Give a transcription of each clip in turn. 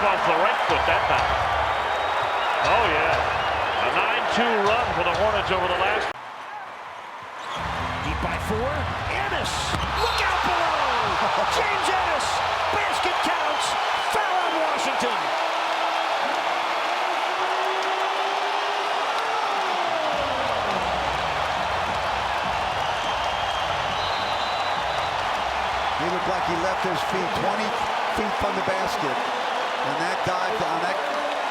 off the right foot that time. Oh, yeah. A 9-2 run for the Hornets over the last. Deep by 4. Ennis. Look out below. James Ennis. Basket counts. Foul on Washington. He looked like he left his feet 20 feet from the basket. And that dive down, that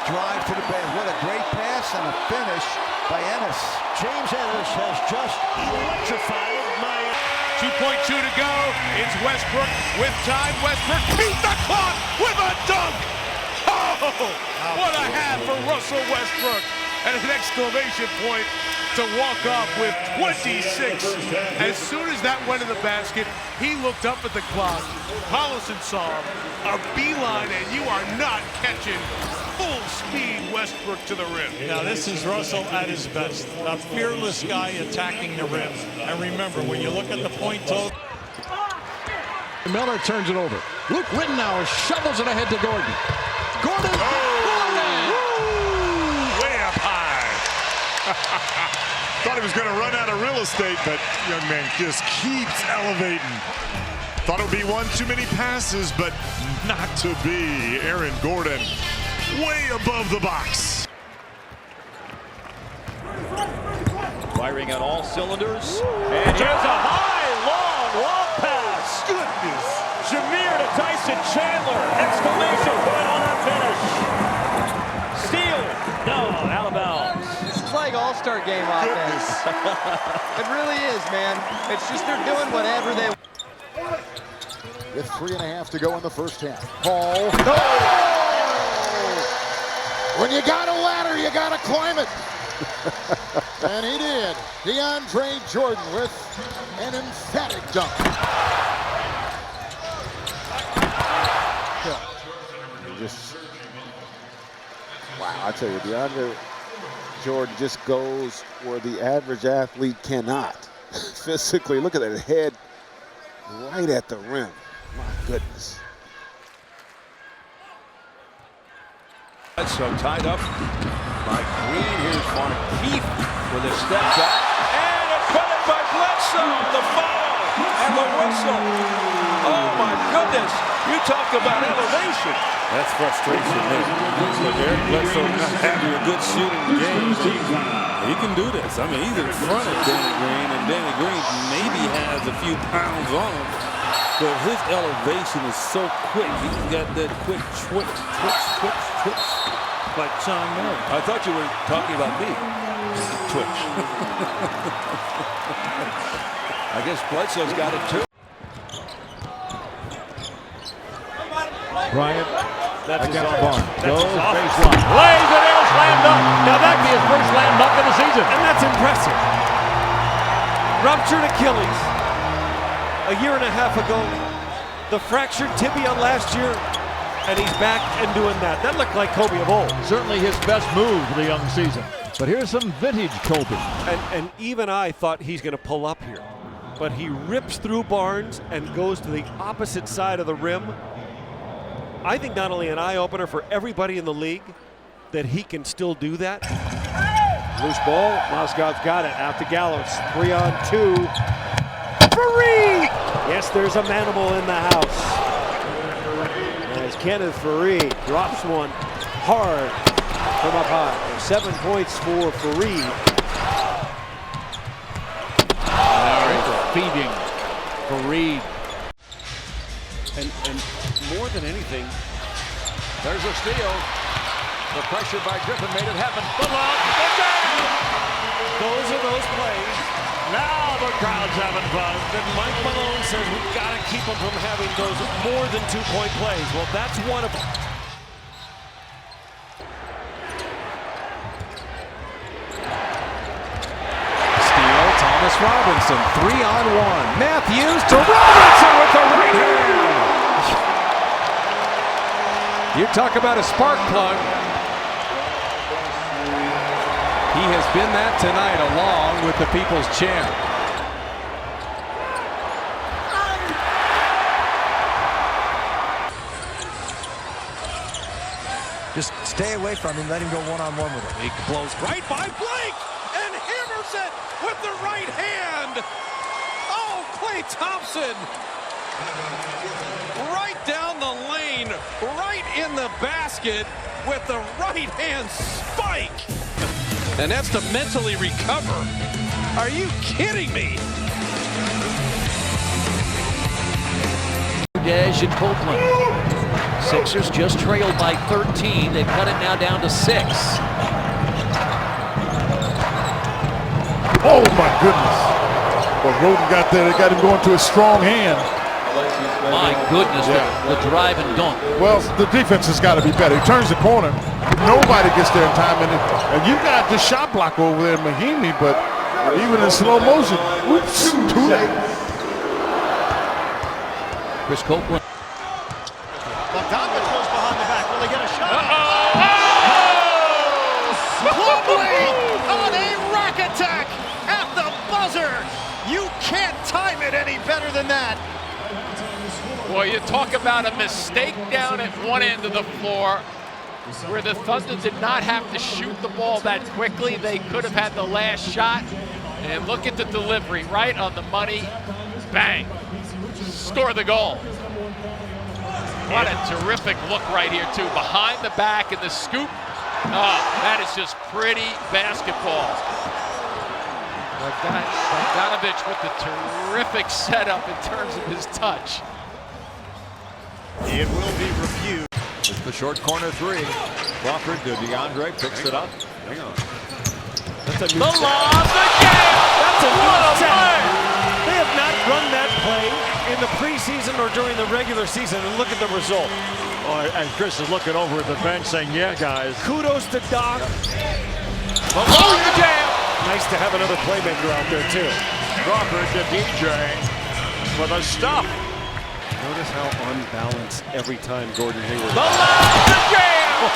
drive to the basket. What a great pass and a finish by Ennis. James Ennis has just electrified Miami. 2.2 to go. It's Westbrook with time. Westbrook beat the clock with a dunk. Oh, what a half for Russell Westbrook. And an exclamation point to walk off with 26. As soon as that went in the basket, he looked up at the clock. Collison saw him, a beeline, and you are not catching full speed Westbrook to the rim. Now this is Russell at his best. A fearless guy attacking the rim. And remember, when you look at the point total. Miller turns it over. Luke Rittenauer shovels it ahead to Gordon. Gordon! Way up high. Thought he was going to run out of real estate, but young man just keeps elevating. Thought it would be one too many passes, but not to be. Aaron Gordon way above the box. Firing on all cylinders. And here's a high, long pass. Goodness. Jameer to Tyson Chandler. Exclamation point on that finish. Steal. No, out of bounds. It's like all-star game offense. It really is, man. It's just they're doing whatever they want. With 3.5 to go in the first half. Paul. No! When you got a ladder, you got to climb it. And he did. DeAndre Jordan with an emphatic dunk. Wow, I tell you, DeAndre Jordan just goes where the average athlete cannot. Physically, look at that head right at the rim. My goodness. So tied up by Green. Here's Markeith with a step back. And a credit by Bledsoe. The foul and the whistle. Oh my goodness. You talk about elevation. That's frustration there. But Eric Bledsoe not having a good shooting game. He can do this. I mean, he's in front of Danny Green, and Danny Green maybe has a few pounds on him. But his elevation is so quick. He's got that quick twitch. Like Sean Miller. I thought you were talking about me. Twitch. I guess Bledsoe's got it too. Bryant. That's his against Barnes. Goes baseline. Lays it in, slam dunk. Now that'd be his first slam dunk of the season. And that's impressive. Ruptured Achilles a year and a half ago. The fractured tibia last year. And he's back and doing that. That looked like Kobe of old. Certainly his best move of the young season. But here's some vintage Kobe. And even I thought he's going to pull up here. But he rips through Barnes and goes to the opposite side of the rim. I think not only an eye-opener for everybody in the league that he can still do that. Loose ball. Mozgov's got it. Out to Gallows. 3-on-2. Faried! Yes, there's a manimal in the house. As Kenneth Faried drops one hard from up high. 7 points for Faried. Feeding Faried. And more than anything, there's a steal. The pressure by Griffin made it happen. Those are those plays. Now the crowd's having fun. That Mike Malone says we've got to keep them from having those more than 2-point plays. Well, that's one of them. Steal, Thomas Robinson. 3-on-1. Matthews to Robinson with the right hand. You talk about a spark plug. He has been that tonight along with the People's Champ. Just stay away from him. Let him go one-on-one with him. He blows right by Blake and hammers it with the right hand. Oh, Klay Thompson. Right down the lane, right in the basket with the right hand spike. And that's to mentally recover. Are you kidding me? Dash and Copeland. Sixers just trailed by 13. They've cut it now down to 6. Oh my goodness. Well, Roden got there. They got him going to a strong hand. My goodness, the drive and dunk. Well, the defense has got to be better. He turns the corner. Nobody gets there in time. And you got the shot block over there, Mahimi, but even in slow motion, oops, too late. Chris Copeland. Bogdanovich goes behind the back. Will they get a shot? Plumlee on a rack attack at the buzzer. You can't time it any better than that. Well, you talk about a mistake down at one end of the floor where the Thunder did not have to shoot the ball that quickly. They could have had the last shot. And look at the delivery, right on the money. Bang. Score the goal. What a terrific look right here, too. Behind the back and the scoop. Oh, that is just pretty basketball. Bogdanovich with the terrific setup in terms of his touch. It will be reviewed. It's the short corner three. Crawford to DeAndre, picks it up. Hang on. That's a new The set. lob, the jam! That's a What new a set. play! They have not run that play in the preseason or during the regular season, and look at the result. And Chris is looking over at the bench saying, yeah, guys. Kudos to Doc. The lob, the jam! Nice to have another playmaker out there, too. Crawford to DJ for the stop. Notice how unbalanced every time Gordon Hayward. The lob, the jam!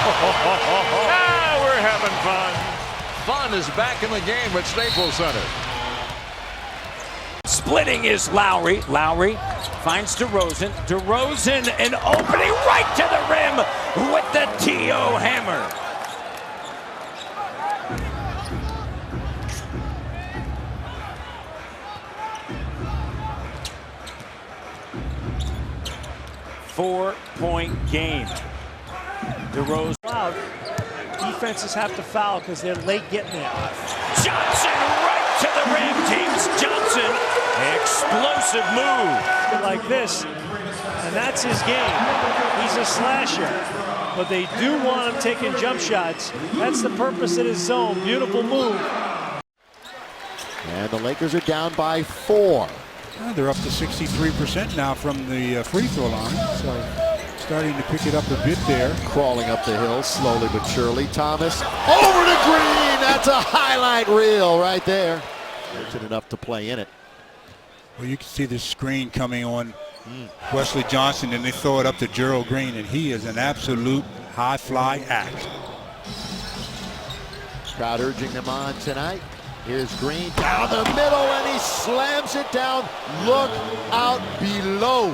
Now we're having fun. Fun is back in the game at Staples Center. Splitting is Lowry. Lowry finds DeRozan. DeRozan an opening right to the rim with the T.O. hammer. Four-point game. DeRozan. Wow. Defenses have to foul because they're late getting there. Johnson right to the rim. James Johnson, explosive move. Like this, and that's his game. He's a slasher, but they do want him taking jump shots. That's the purpose of his zone. Beautiful move. And the Lakers are down by 4. They're up to 63% now from the free throw line. So starting to pick it up a bit there. Crawling up the hill slowly but surely. Thomas over to Green. That's a highlight reel right there. Fortunate enough to play in it. Well, you can see the screen coming on Wesley Johnson, and they throw it up to Gerald Green, and he is an absolute high fly act. Crowd urging them on tonight. Here's Green down the middle, and he slams it down. Look out below.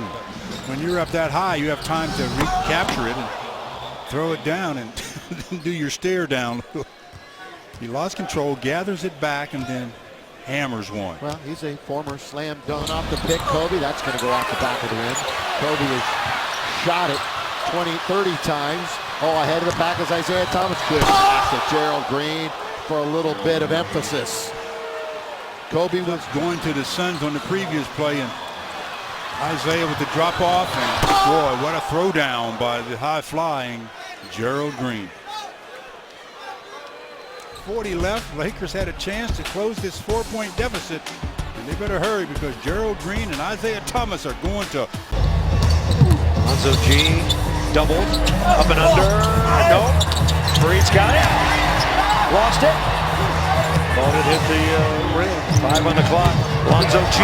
When you're up that high, you have time to recapture it and throw it down and do your stare down. He lost control, gathers it back, and then hammers one. Well, he's a former slam dunk off the pick. Kobe, that's going to go off the back of the rim. Kobe has shot it 20, 30 times. Oh, ahead of the back is Isaiah Thomas. Good pass to Gerald Green for a little bit of emphasis. Kobe was going to the Suns on the previous play, and Isaiah with the drop off, and boy, what a throwdown by the high-flying Gerald Green. 40 left. Lakers had a chance to close this 4-point deficit, and they better hurry because Gerald Green and Isaiah Thomas are going to. Lonzo G doubled up and under. No. Fareed's got it. Lost it. Thought it hit the rim. 5 on the clock. Lonzo G.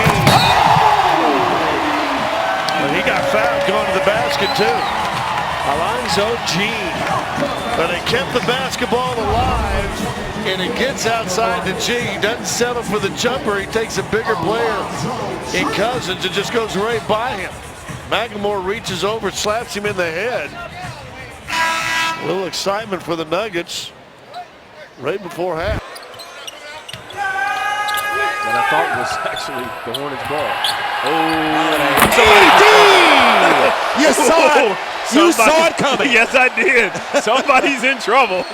But he got fouled going to the basket too. Alonzo G. But they kept the basketball alive, and it gets outside the G. He doesn't settle for the jumper. He takes a bigger player in Cousins and just goes right by him. McLemore reaches over, slaps him in the head. A little excitement for the Nuggets right before half. What I thought was actually the Hornets' ball. You saw it. You saw it coming. Yes, I did. Somebody's in trouble.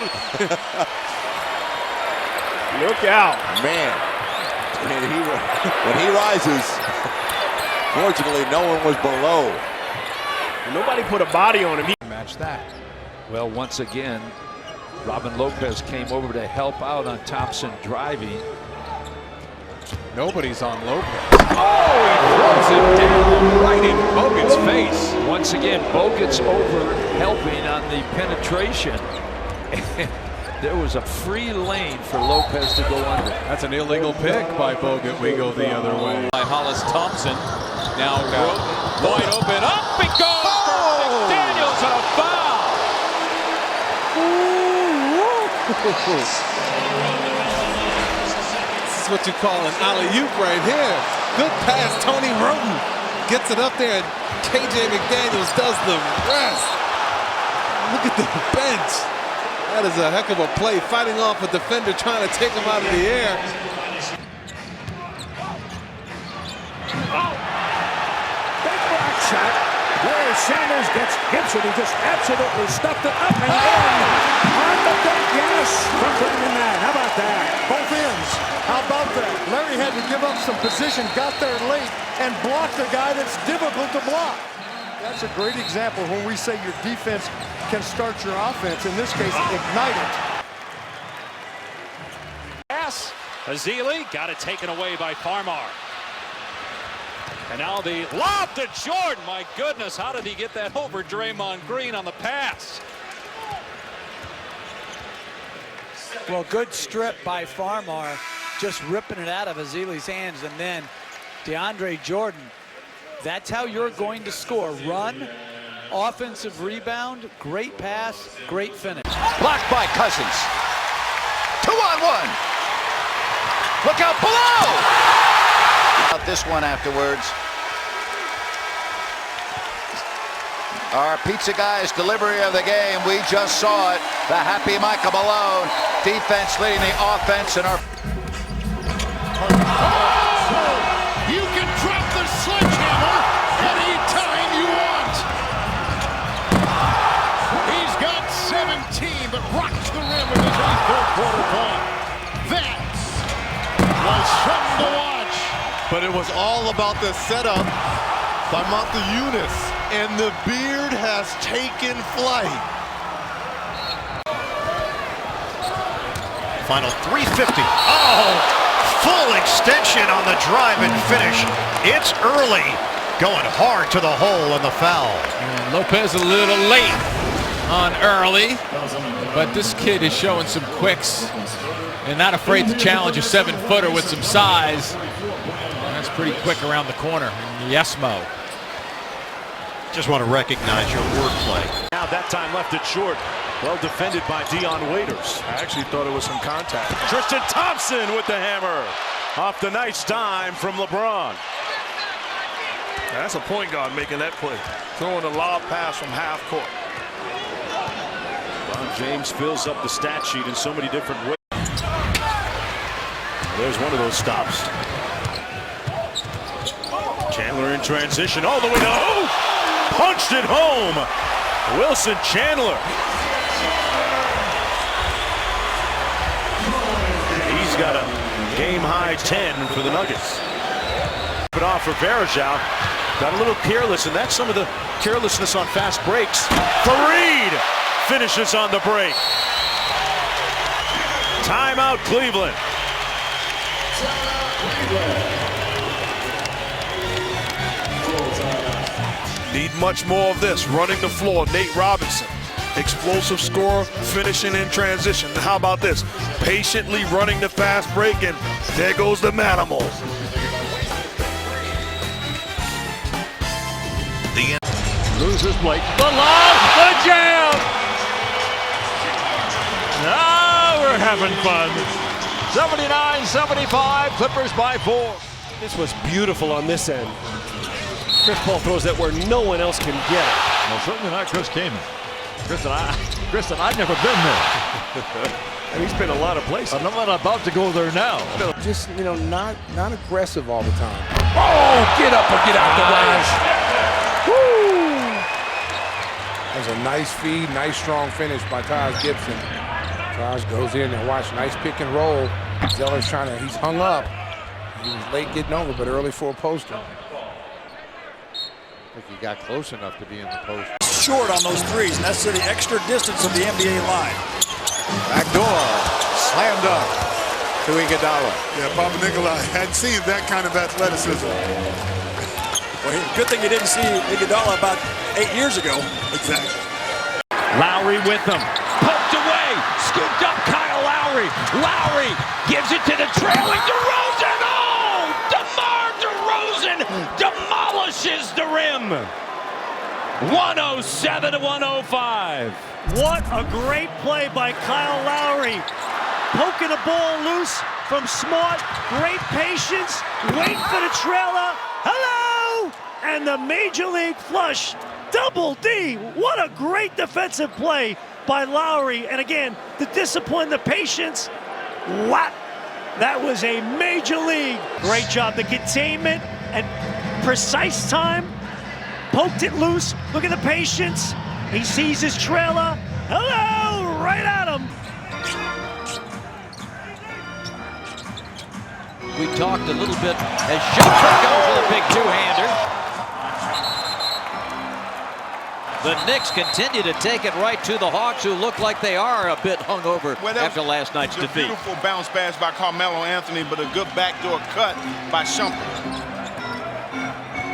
Look out. Man, when he rises, fortunately no one was below. Nobody put a body on him. Match that. Well, once again, Robin Lopez came over to help out on Thompson driving. Nobody's on Lopez. Oh, he throws it down right in Bogut's face. Once again, Bogut's over helping on the penetration. There was a free lane for Lopez to go under. That's an illegal pick by Bogut. We go the other way. By Hollis Thompson. Now wide open. Up it goes for McDaniels on a foul. This is what you call an alley-oop right here. Good pass, Tony Roten gets it up there, and KJ McDaniels does the rest. Look at the bench. That is a heck of a play, fighting off a defender trying to take him out of the air. Big block shot. Larry Sanders gets Gibson. He just absolutely stuffed it up and in. On the deck, yes. From Brandon Knight. How about that? Both ends. How about that? Larry had to give up some position, got there late, and blocked a guy that's difficult to block. That's a great example when we say your defense can start your offense. In this case, ignite it. Pass. Azili got it taken away by Farmar. And now the lob to Jordan. My goodness, how did he get that over Draymond Green on the pass? Well, good strip by Farmar, just ripping it out of Azili's hands, and then DeAndre Jordan. That's how you're going to score. Run, offensive rebound, great pass, great finish. Blocked by Cousins. 2-on-1. Look out below. This one afterwards. Our pizza guy's delivery of the game. We just saw it. The happy Michael Malone. Defense leading the offense in our. You can drop the sledgehammer anytime you want. He's got 17, but rocks the rim with his third quarter point. That was something to watch. But it was all about the setup by Montejunis, and the beard has taken flight. Final 3:50. Oh, full extension on the drive and finish. It's early, going hard to the hole and the foul. And Lopez a little late on early, but this kid is showing some quicks and not afraid to challenge a 7-footer with some size. That's pretty quick around the corner. Yes, Mo. Just want to recognize your wordplay. Now that time left it short. Well defended by Dion Waiters. I actually thought it was some contact. Tristan Thompson with the hammer. Off the nice dime from LeBron. That's a point guard making that play. Throwing a lob pass from half court. LeBron James fills up the stat sheet in so many different ways. There's one of those stops. Chandler in transition all the way to punched it home. Wilson Chandler. He's got a game-high 10 for the Nuggets. But off for Varejao. Got a little careless, and that's some of the carelessness on fast breaks. Fareed finishes on the break. Timeout, Cleveland. Need much more of this. Running the floor, Nate Robinson. Explosive scorer, finishing in transition. How about this? Patiently running the fast break, and there goes the Manimal. Loses Blake. The lob, the jam. Now we're having fun. 79-75, Clippers by 4. This was beautiful on this end. Chris Paul throws that where no one else can get it. Well, certainly not Chris Kaman. Kristen, I've never been there. And he's been a lot of places. I'm not about to go there now. Just, not aggressive all the time. Oh, get up or get out the way. Woo! That was a nice feed, nice strong finish by Taj Gibson. Taj goes in and watch, nice pick and roll. Zeller's he's hung up. He was late getting over, but early for a poster. I think he got close enough to be in the post. Short on those threes, and that's to the extra distance of the NBA line. Back door, slammed up to Iguodala. Yeah, Papa Nikolai hadn't seen that kind of athleticism. Well, good thing you didn't see Iguodala about 8 years ago. Exactly. Lowry with them. Poked away. Scooped up Kyle Lowry. Lowry gives it to the trailing DeRozan. Oh! DeMar DeRozan demolishes the rim. 107 to 105. What a great play by Kyle Lowry. Poking the ball loose from Smart. Great patience. Wait for the trailer. Hello! And the Major League flush. Double D. What a great defensive play by Lowry. And again, the discipline, the patience. What? That was a Major League. Great job. The containment and precise time. Poked it loose. Look at the patience. He sees his trailer. Hello! Right at him. We talked a little bit as Shumpert goes with a big two-hander. The Knicks continue to take it right to the Hawks, who look like they are a bit hungover after last night's defeat. Beautiful bounce pass by Carmelo Anthony, but a good backdoor cut by Shumpert.